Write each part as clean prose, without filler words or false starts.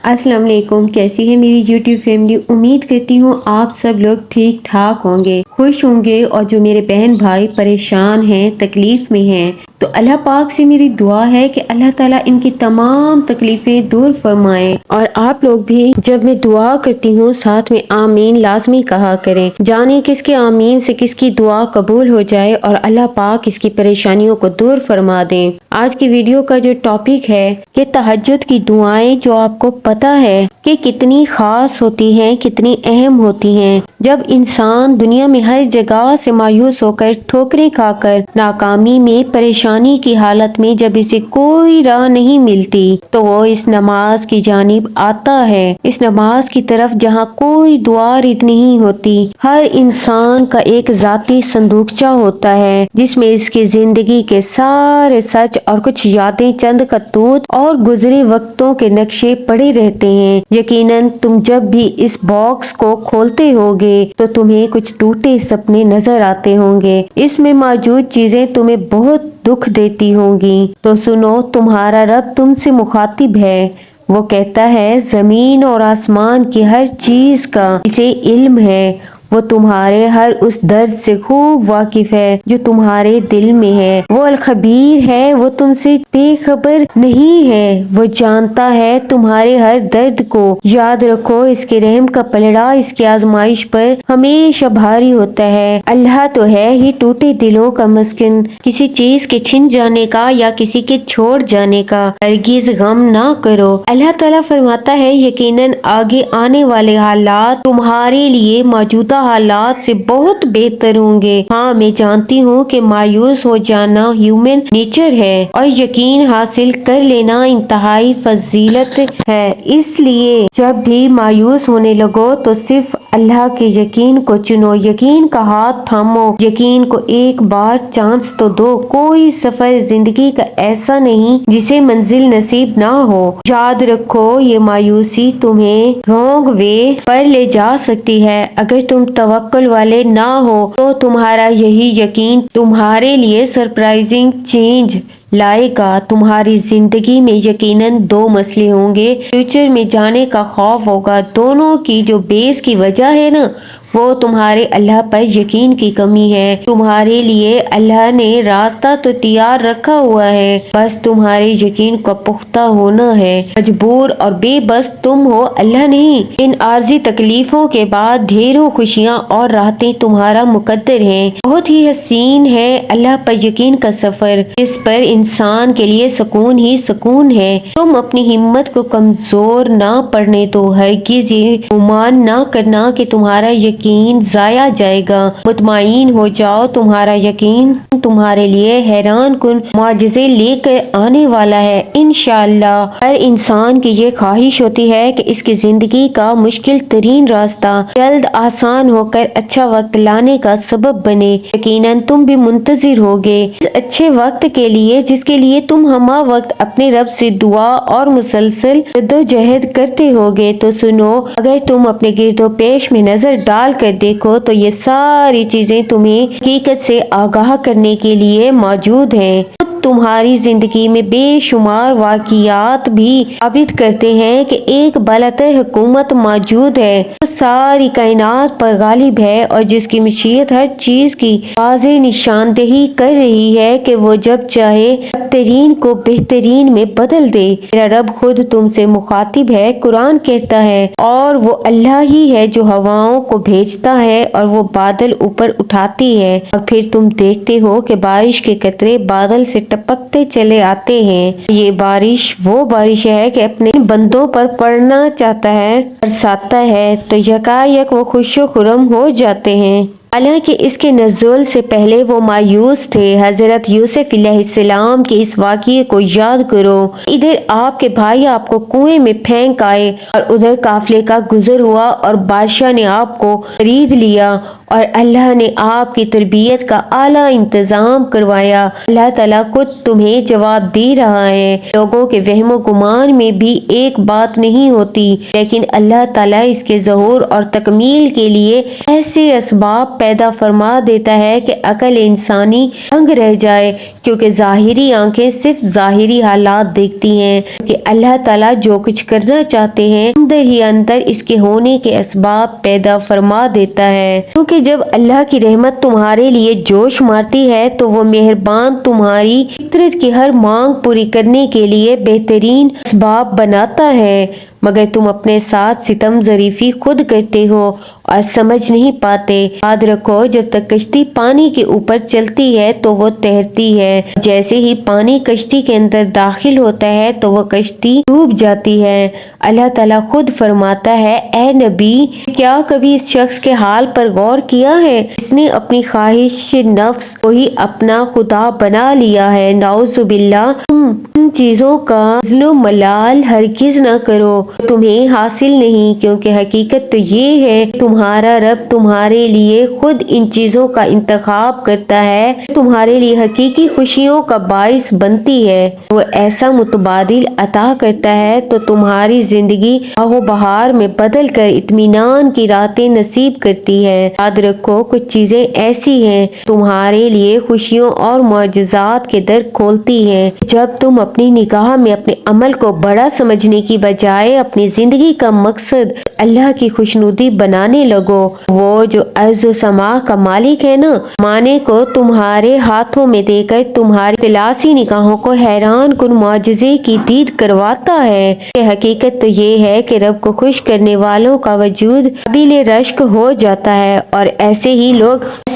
السلام علیکم، کیسی ہے میری یوٹیوب فیملی؟ امید کرتی ہوں آپ سب لوگ ٹھیک ٹھاک ہوں گے، خوش ہوں گے، اور جو میرے بہن بھائی پریشان ہیں، تکلیف میں ہیں، تو اللہ پاک سے میری دعا ہے کہ اللہ تعالیٰ ان کی تمام تکلیفیں دور فرمائیں۔ اور آپ لوگ بھی جب میں دعا کرتی ہوں ساتھ میں آمین لازمی کہا کریں، جانے کس کے آمین سے کس کی دعا قبول ہو جائے اور اللہ پاک اس کی پریشانیوں کو دور فرما دیں۔ آج کی ویڈیو کا جو ٹاپک ہے کہ تہجد کی دعائیں، جو آپ کو پتا ہے کہ کتنی خاص ہوتی ہیں، کتنی اہم ہوتی ہیں۔ جب انسان دنیا میں ہر جگہ سے مایوس ہو کر، ٹھوکریں کھا کر، ناکامی میں، پریشانی کی حالت میں جب اسے کوئی راہ نہیں ملتی تو وہ اس نماز کی جانب آتا ہے، اس نماز کی طرف جہاں کوئی دعا رد نہیں ہوتی۔ ہر انسان کا ایک ذاتی صندوقچہ ہوتا ہے جس میں اس کی زندگی کے سارے سچ اور کچھ یادیں، چند خطوط اور گزرے وقتوں کے نقشے پڑے رہتے ہیں۔ یقیناً تم جب بھی اس باکس کو کھولتے ہوگے تو تمہیں کچھ ٹوٹے سپنے نظر آتے ہوں گے، اس میں موجود چیزیں تمہیں بہت دکھ دیتی ہوں گی۔ تو سنو، تمہارا رب تم سے مخاطب ہے، وہ کہتا ہے زمین اور آسمان کی ہر چیز کا اسے علم ہے، وہ تمہارے ہر اس درد سے خوب واقف ہے جو تمہارے دل میں ہے، وہ الخبیر ہے، وہ تم سے بے خبر نہیں ہے، وہ جانتا ہے تمہارے ہر درد کو۔ یاد رکھو، اس کے رحم کا پلڑا اس کی آزمائش پر ہمیشہ بھاری ہوتا ہے۔ اللہ تو ہے ہی ٹوٹے دلوں کا مسکن، کسی چیز کے چھن جانے کا یا کسی کے چھوڑ جانے کا ہرگز غم نہ کرو۔ اللہ تعالیٰ فرماتا ہے یقیناً آگے آنے والے حالات تمہارے لیے موجودہ حالات سے بہت بہتر ہوں گے۔ ہاں، میں جانتی ہوں کہ مایوس ہو جانا ہیومن نیچر ہے اور یقین حاصل کر لینا انتہائی فضیلت ہے، اس لیے جب بھی مایوس ہونے لگو تو صرف اللہ کے یقین کو چنو، یقین کا ہاتھ تھامو، یقین کو ایک بار چانس تو دو۔ کوئی سفر زندگی کا ایسا نہیں جسے منزل نصیب نہ ہو۔ یاد رکھو، یہ مایوسی تمہیں رانگ وے پر لے جا سکتی ہے۔ اگر تم توکل والے نہ ہو تو تمہارا یہی یقین تمہارے لیے سرپرائزنگ چینج لائے گا۔ تمہاری زندگی میں یقیناً دو مسئلے ہوں گے، فیوچر میں جانے کا خوف ہوگا۔ دونوں کی جو بیس کی وجہ ہے نا، وہ تمہارے اللہ پر یقین کی کمی ہے۔ تمہارے لیے اللہ نے راستہ تو تیار رکھا ہوا ہے، بس تمہارے یقین کا پختہ ہونا ہے۔ مجبور اور بے بس تم ہو، اللہ نہیں۔ ان عارضی تکلیفوں کے بعد ڈھیروں خوشیاں اور راحتیں تمہارا مقدر ہیں۔ بہت ہی حسین ہے اللہ پر یقین کا سفر، جس پر انسان کے لیے سکون ہی سکون ہے۔ تم اپنی ہمت کو کمزور نہ پڑنے دو، ہرگز یہ گمان نہ کرنا کہ تمہارا یقین ضائع جائے گا۔ مطمئن ہو جاؤ، تمہارا یقین تمہارے لیے حیران کن معجزے لے کر آنے والا ہے انشاءاللہ۔ ہر انسان کی یہ خواہش ہوتی ہے کہ اس کی زندگی کا مشکل ترین راستہ جلد آسان ہو کر اچھا وقت لانے کا سبب بنے۔ یقیناً تم بھی منتظر ہوگے اس اچھے وقت کے لیے جس کے لیے تم ہمہ وقت اپنے رب سے دعا اور مسلسل جدوجہد کرتے ہوگے۔ تو سنو، اگر تم اپنے گرد و پیش میں نظر ڈال کر دیکھو تو یہ ساری چیزیں تمہیں حقیقت سے آگاہ کرنے کے لیے موجود ہیں۔ تمہاری زندگی میں بے شمار واقعات بھی ثابت کرتے ہیں کہ ایک بالاتر حکومت موجود ہے جو ساری کائنات پر غالب ہے اور جس کی مشیت ہر چیز کی واضح نشاندہی کر رہی ہے کہ وہ جب چاہے بدترین کو بہترین میں بدل دے۔ میرا رب خود تم سے مخاطب ہے، قرآن کہتا ہے، اور وہ اللہ ہی ہے جو ہواؤں کو بھیجتا ہے اور وہ بادل اوپر اٹھاتی ہے، اور پھر تم دیکھتے ہو کہ بارش کے قطرے بادل سے ٹپکتے چلے آتے ہیں۔ یہ بارش وہ بارش ہے کہ اپنے بندوں پر پڑنا چاہتا ہے، برساتا ہے تو یکایک وہ خوش و خرم ہو جاتے ہیں۔ حالانکہ اس کے نزول سے پہلے وہ مایوس تھے۔ حضرت یوسف علیہ السلام کے اس واقعے کو یاد کرو۔ ادھر آپ کے بھائی آپ کو کنویں میں پھینک آئے اور ادھر قافلے کا گزر ہوا اور بادشاہ نے آپ کو خرید لیا اور اللہ نے آپ کی تربیت کا اعلیٰ انتظام کروایا۔ اللہ تعالیٰ خود تمہیں جواب دے رہا ہے۔ لوگوں کے وہم و گمان میں بھی ایک بات نہیں ہوتی، لیکن اللہ تعالیٰ اس کے ظہور اور تکمیل کے لیے ایسے اسباب پیدا فرما دیتا ہے کہ عقل انسانی دنگ رہ جائے، کیونکہ ظاہری آنکھیں صرف ظاہری حالات دیکھتی ہیں کہ اللہ تعالیٰ جو کچھ کرنا چاہتے ہیں اندر ہی اندر اس کے ہونے کے اسباب پیدا فرما دیتا ہے، کیونکہ جب اللہ کی رحمت تمہارے لیے جوش مارتی ہے تو وہ مہربان تمہاری فطرت کی ہر مانگ پوری کرنے کے لیے بہترین اسباب بناتا ہے، مگر تم اپنے ساتھ ستم ظریفی خود کرتے ہو اور سمجھ نہیں پاتے۔ یاد رکھو، جب تک کشتی پانی کے اوپر چلتی ہے تو وہ تیرتی ہے، جیسے ہی پانی کشتی کے اندر داخل ہوتا ہے تو وہ کشتی ڈوب جاتی ہے۔ اللہ تعالیٰ خود فرماتا ہے، اے نبی، کیا کبھی اس شخص کے حال پر غور کیا ہے جس نے اپنی خواہش نفس کو ہی اپنا خدا بنا لیا ہے؟ نعوذ باللہ، تم ان چیزوں کا ذل و ملال ہرگز نہ کرو، تمہیں حاصل نہیں، کیونکہ حقیقت تو یہ ہے تمہارا رب تمہارے لیے خود ان چیزوں کا انتخاب کرتا ہے، تمہارے لیے حقیقی خوشیوں کا باعث بنتی ہے۔ وہ ایسا متبادل عطا کرتا ہے تو تمہاری زندگی آہ و بہار میں بدل کر اطمینان کی راتیں نصیب کرتی ہے۔ یاد رکھو، کچھ چیزیں ایسی ہیں تمہارے لیے خوشیوں اور معجزات کے در کھولتی ہیں۔ جب تم اپنی نگاہ میں اپنے عمل کو بڑا سمجھنے کی بجائے اپنی زندگی کا مقصد اللہ کی خوشنودی بنانے لگو، وہ جو ارض و سما کا مالک ہے نا، مانے کو تمہارے ہاتھوں میں دے کر تمہاری تلاسی نگاہوں کو حیران کن معجزے کی دید کرواتا ہے کہ حقیقت تو یہ ہے کہ رب کو خوش کرنے والوں کا وجود قابل رشک ہو جاتا ہے، اور ایسے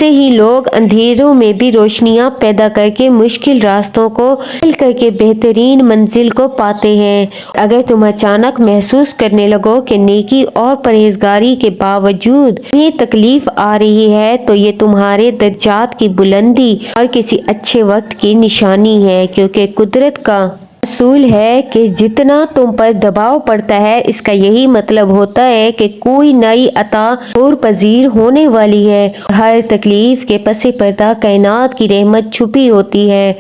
ہی لوگ اندھیروں میں بھی روشنیاں پیدا کر کے مشکل راستوں کو حل کر کے بہترین منزل کو پاتے ہیں۔ اگر تم اچانک محسوس کرنے لگو کہ نیکی اور پرہیزگاری کے باوجود تمہیں تکلیف آ رہی ہے تو یہ تمہارے درجات کی بلندی اور کسی اچھے وقت کی نشانی ہے، کیونکہ قدرت کا اصول ہے کہ جتنا تم پر دباؤ پڑتا ہے اس کا یہی مطلب ہوتا ہے کہ کوئی نئی عطا غور پذیر ہونے والی ہے۔ ہر تکلیف کے پس پردہ کائنات کی رحمت چھپی ہوتی ہے،